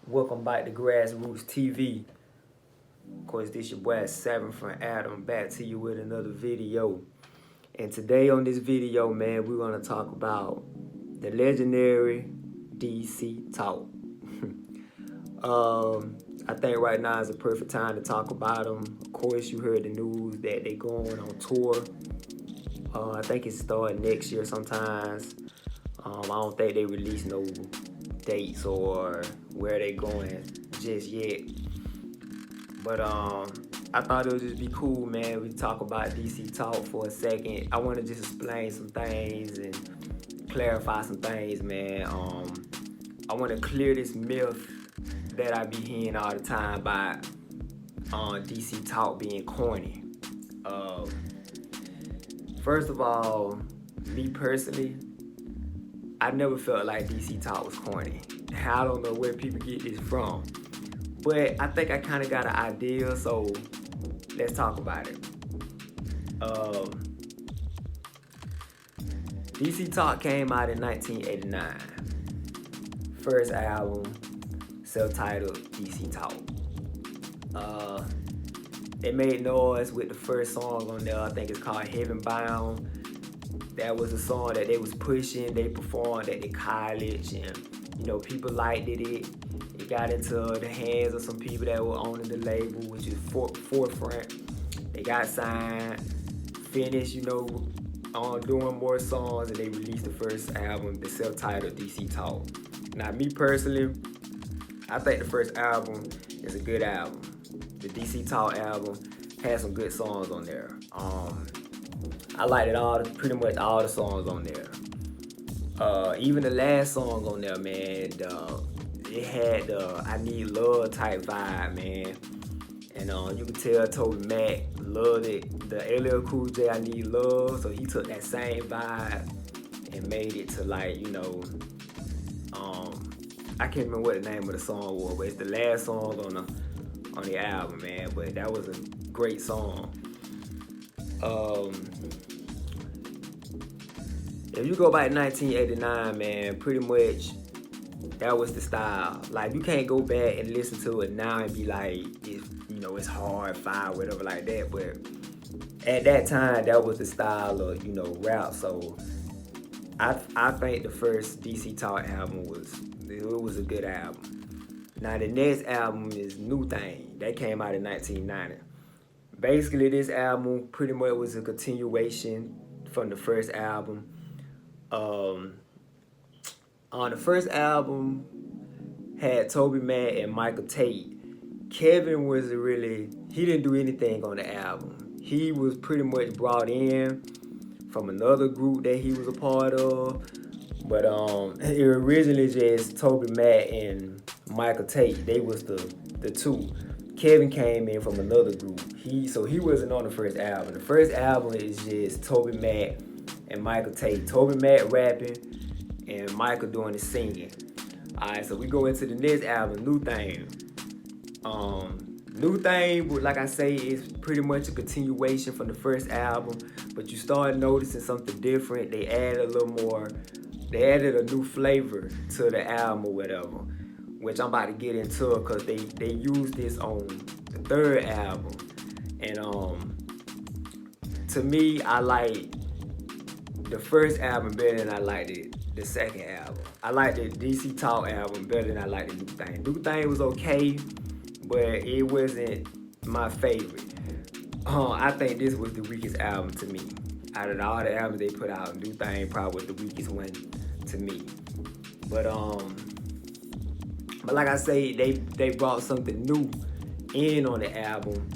Welcome back to Grassroots TV. Of course, this your boy 7 from Adam, back to you with another video. And today on this video, man, we're gonna talk about the legendary DC Talk. I think right now is a perfect time to talk about them. Of course, you heard the news that they going on tour. I think it started next year sometimes. I don't think they released no dates or where they going just yet. But I thought it would just be cool, man. We talk about DC Talk for a second. I want to just explain some things and clarify some things, man. I want to clear this myth that I be hearing all the time about DC Talk being corny. First of all, me personally, I never felt like DC Talk was corny. I don't know where people get this from. But I think I kind of got an idea, so let's talk about it. DC Talk came out in 1989. First album, self-titled DC Talk. They made noise with the first song on there. I think it's called Heaven Bound. That was a song that they was pushing. They performed at the college, and people liked it. It got into the hands of some people that were owning the label, which is Forefront. They got signed, finished, doing more songs, and they released the first album, the self-titled DC Talk. Now, me personally, I think the first album is a good album. The DC Talk album had some good songs on there. I liked it pretty much all the songs on there. Even the last song on there, man, it had the I Need Love type vibe, man. And you could tell Toby Mac loved it. The LL Cool J, I Need Love, so he took that same vibe and made it to I can't remember what the name of the song was, but it's the last song on the album, man. But that was a great song. If you go back to 1989, man, pretty much that was the style. Like, you can't go back and listen to it now and be like, it's hard, fire, whatever like that. But at that time, that was the style of, rap. So I think the first DC Talk album was a good album. Now, the next album is New Thing. That came out in 1990. Basically, this album pretty much was a continuation from the first album. On the first album, had Toby Mac and Michael Tate. Kevin he didn't do anything on the album. He was pretty much brought in from another group that he was a part of. But it originally just Toby Mac and Michael Tate. They was the two. Kevin came in from another group. He wasn't on the first album. The first album is just Toby Mac and Michael Tate. Toby Mac rapping and Michael doing the singing. Alright, so we go into the next album, New Thing. New Thing, like I say, is pretty much a continuation from the first album, but you start noticing something different. They added a new flavor to the album or whatever, which I'm about to get into because they used this on the third album. And to me, I like the first album better than I liked the second album. I like the DC Talk album better than I like the New Thing. New Thing was okay, but it wasn't my favorite. I think this was the weakest album to me. Out of all the albums they put out, New Thing probably was the weakest one to me. But like I say, they brought something new in on the album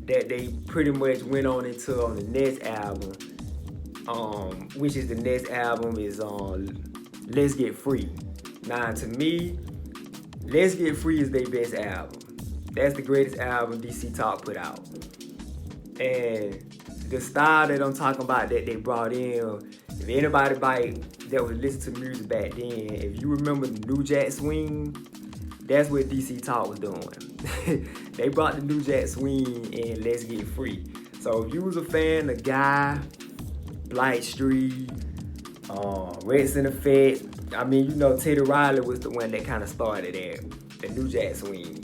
that they pretty much went on into on the next album. Which is the next album is Let's Get Free. Now, to me, Let's Get Free is their best album. That's the greatest album DC Talk put out. And the style that I'm talking about that they brought in, if anybody that was listening to music back then, if you remember the New Jack Swing, that's what DC Talk was doing. They brought the New Jack Swing in Let's Get Free. So if you was a fan of Guy, Blight Street, Red Center Fed, I mean, Teddy Riley was the one that kind of started that. the New Jack Swing.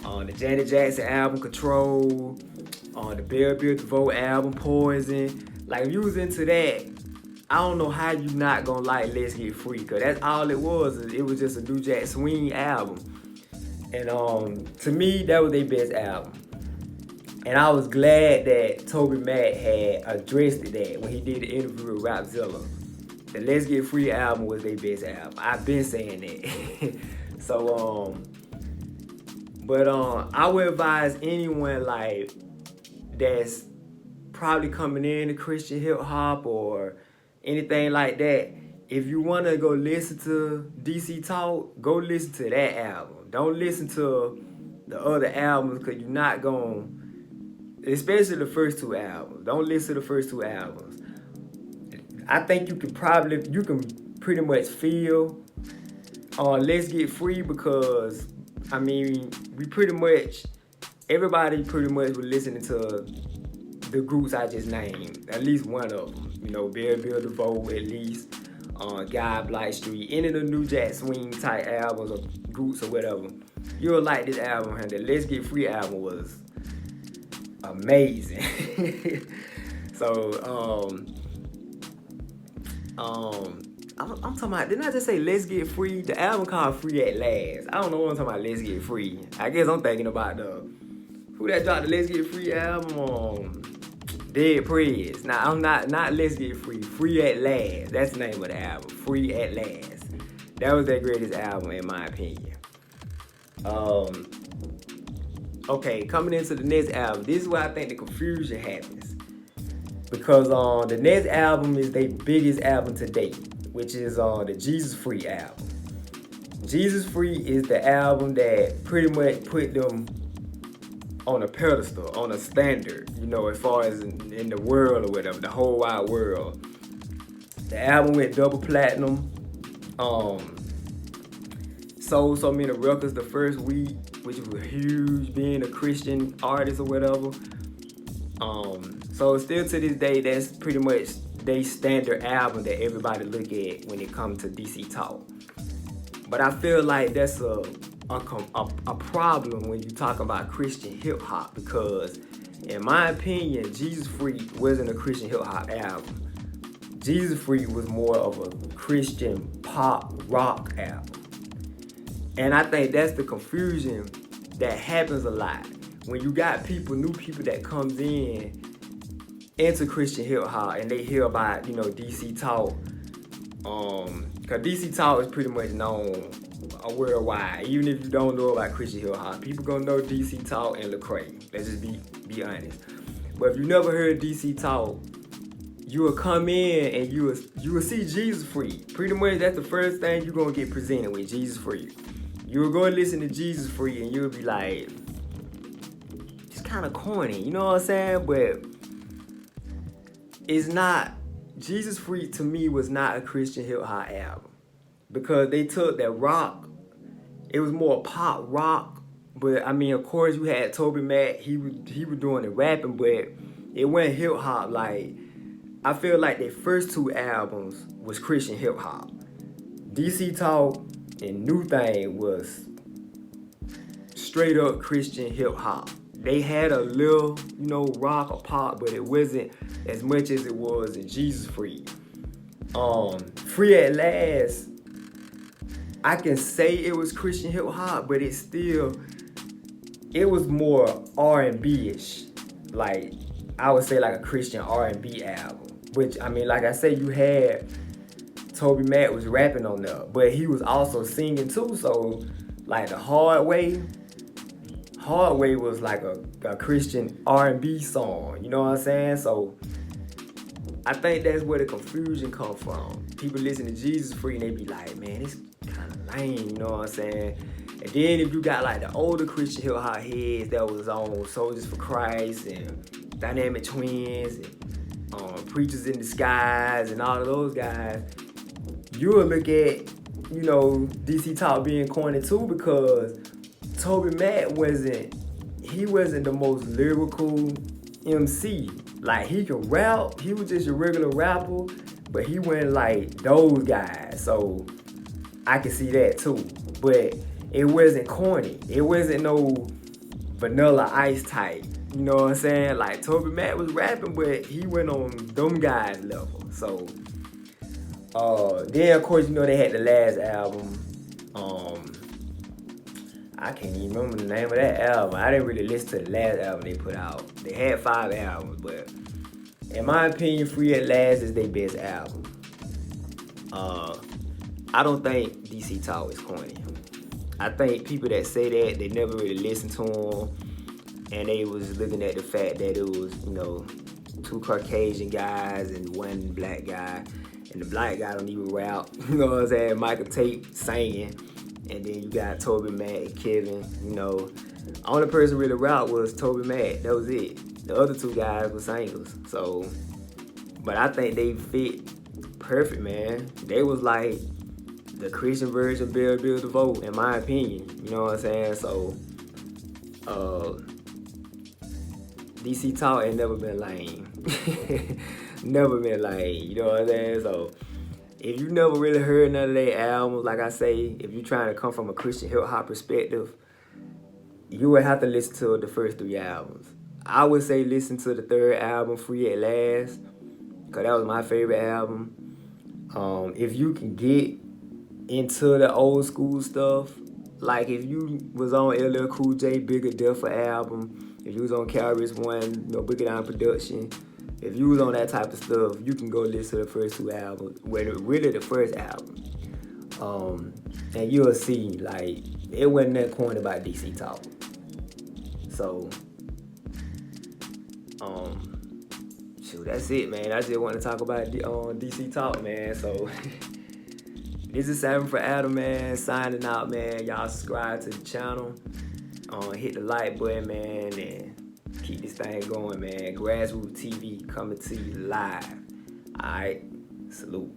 On the Janet Jackson album, Control. On the Bill DeVoe album, Poison. Like, if you was into that, I don't know how you not gonna like Let's Get Free, cause that's all it was. It was just a New Jack Swing album. And to me, that was their best album. And I was glad that Toby Mac had addressed that when he did the interview with Rapzilla. The Let's Get Free album was their best album. I've been saying that. So, I would advise anyone like that's probably coming into Christian hip hop or anything like that. If you want to go listen to DC Talk, go listen to that album. Don't listen to the other albums, because you're not going to, especially the first two albums. Don't listen to the first two albums. I think you can pretty much feel Let's Get Free, because, I mean, everybody pretty much was listening to the groups I just named. At least one of them. You know, Bill DeVoe at least. Guy Blackstreet, any of the New Jack Swing type albums or groups or whatever, you'll like this album. And the Let's Get Free album was amazing. So, I'm talking about, didn't I just say Let's Get Free? The album called Free at Last. I don't know what I'm talking about, Let's Get Free. I guess I'm thinking about who that dropped the Let's Get Free album? Dead Prez. Now, I'm not Let's Get Free. Free at Last. That's the name of the album. Free at Last. That was their greatest album, in my opinion. Okay, coming into the next album, this is where I think the confusion happens. Because the next album is their biggest album to date, which is the Jesus Free album. Jesus Free is the album that pretty much put them on a pedestal, on a standard, you know, as far as in the world or whatever, the whole wide world. The album went double platinum. Sold so many records the first week, which was huge, being a Christian artist or whatever. So still to this day, that's pretty much their standard album that everybody look at when it comes to DC Talk. But I feel like that's a problem when you talk about Christian hip hop, because in my opinion, Jesus Freak wasn't a Christian hip hop album. Jesus Freak was more of a Christian pop rock album. And I think that's the confusion that happens a lot when you got new people that comes into Christian hip hop and they hear about, you know, DC Talk. Cause DC Talk is pretty much known worldwide. Even if you don't know about Christian hip hop, people gonna know DC Talk and Lecrae. Let's just be honest. But if you never heard DC Talk, you will come in and you will see Jesus Freak. Pretty much that's the first thing you're gonna get presented with, Jesus Freak. You will go and listen to Jesus Freak and you'll be like, it's kind of corny, you know what I'm saying? But it's not. Jesus Freak to me was not a Christian hip hop album, because they took that rock. It was more pop rock, but I mean, of course, you had Toby Mac. He was doing the rapping, but it went hip hop. Like, I feel like their first two albums was Christian hip hop. DC Talk and New Thing was straight up Christian hip hop. They had a little, you know, rock or pop, but it wasn't as much as it was in Jesus Freak. Free at Last, I can say it was Christian hip hop, but it was more R&B-ish. Like, I would say like a Christian R&B album. Which, I mean, like I say, you had Toby Mac was rapping on there, but he was also singing too. So, like, the Hard Way was like a Christian R&B song, you know what I'm saying? So I think that's where the confusion comes from. People listen to Jesus Freak and they be like, man, it's kind of lame, you know what I'm saying? And then if you got like the older Christian hip hop heads that was on Soldiers for Christ and Dynamic Twins and Preachers in Disguise and all of those guys, you will look at, you know, DC Talk being corny too, because Toby Mac wasn't the most lyrical MC. Like, he could rap, he was just a regular rapper, but he wasn't like those guys. So I can see that too. But it wasn't corny. It wasn't no Vanilla Ice type. You know what I'm saying? Like Toby Mac was rapping, but he went on them guys level. So then of course, you know, they had the last album. I can't even remember the name of that album. I didn't really listen to the last album they put out. They had 5 albums, but in my opinion, Free at Last is their best album. I don't think DC Talk is corny. I think people that say that, they never really listened to him, and they was looking at the fact that it was, you know, 2 Caucasian guys and 1 black guy, and the black guy don't even rap. You know what I'm saying? Michael Tate singing, and then you got Toby Mac and Kevin. You know, only person really rap was Toby Mac. That was it. The other 2 guys were singers. So, but I think they fit perfect, man. They was like the Christian version of Bill DeVoe, in my opinion. You know what I'm saying? So, DC Talk ain't never been lame. Never been lame. You know what I'm saying? So, if you never really heard none of their albums, like I say, if you're trying to come from a Christian hip hop perspective, you would have to listen to the first 3 albums. I would say listen to the 3rd album, Free at Last, because that was my favorite album. If you can get into the old school stuff, like if you was on LL Cool J Bigger Differ album, if you was on Calvary One, you know, Boogie Down Production, if you was on that type of stuff, you can go listen to the first 2 albums, really the first album. And you'll see, like, it wasn't that corny about DC Talk. So, shoot, that's it, man. I just want to talk about DC Talk, man. So, this is 7 for Adam, man. Signing out, man. Y'all subscribe to the channel. Hit the like button, man, and keep this thing going, man. Grassroots TV coming to you live. All right, salute.